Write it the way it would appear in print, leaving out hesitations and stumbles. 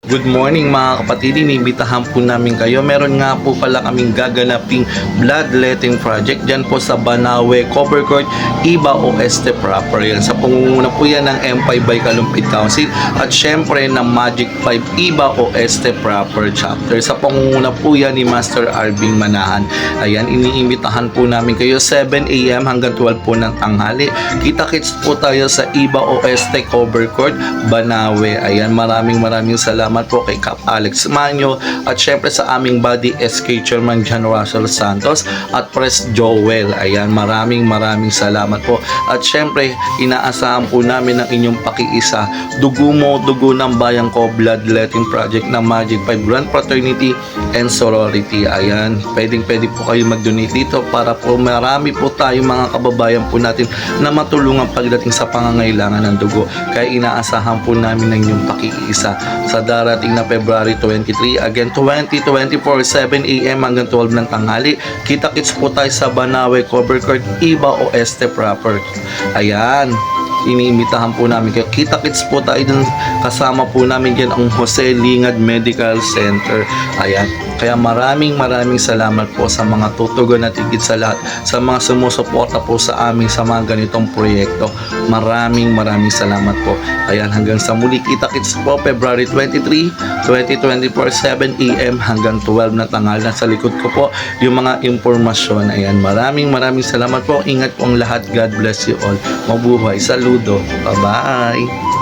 Good morning mga kapatid, inibitahan po namin kayo. Meron nga po pala kaming gaganaping bloodletting project dyan po sa Banawe, Cover Court, Iba Oeste proper. Yan. Sa pangunguna po yan ng M5 by Kalumpit Council at syempre ng Magic 5 Iba Oeste proper chapter. Sa pangunguna po yan ni Master Arvin Manahan. Ayan, iniimbitahan po namin kayo 7 a.m. hanggang 12 po ng tanghali. Kita-kits po tayo sa Iba Oeste Cover Court, Banawe. Ayan, maraming salamat po kay Cap Alex Manyo at syempre sa aming body SK Chairman John Russell Santos at Pres Joel. Ayan, maraming salamat po. At syempre, inaasahan po namin ang inyong pakiisa. Dugo mo, dugo ng bayan ko, bloodletting project ng Magic 5 Grand Fraternity and Sorority. Ayan, pwede po kayo mag-donate dito para po marami po tayo mga kababayan po natin na matulungan pagdating sa pangangailangan ng dugo. Kaya inaasahan po namin ang inyong pakiisa sa darating na February 23, again 2024, 7 a.m. hanggang 12 ng tanghali. Kita-kits po tayo sa Banawe, Cover Court, Iba Oeste proper. Ayan, iniimitahan po namin kayo. Kita-kits po tayo dun, kasama po namin dyan ang Jose Lingad Medical Center. Ayan, kaya maraming salamat po sa mga tutugon at higit sa lahat sa mga sumusuporta po sa amin sa mga ganitong proyekto. Maraming salamat po. Ayan, hanggang sa muli, kita-kits po February 23, 2024, 7 a.m. hanggang 12 na tanghal. Nasa likod ko po yung mga impormasyon. Ayan, maraming salamat po. Ingat po ang lahat. God bless you all. Mabuhay. Saludo. Bye-bye.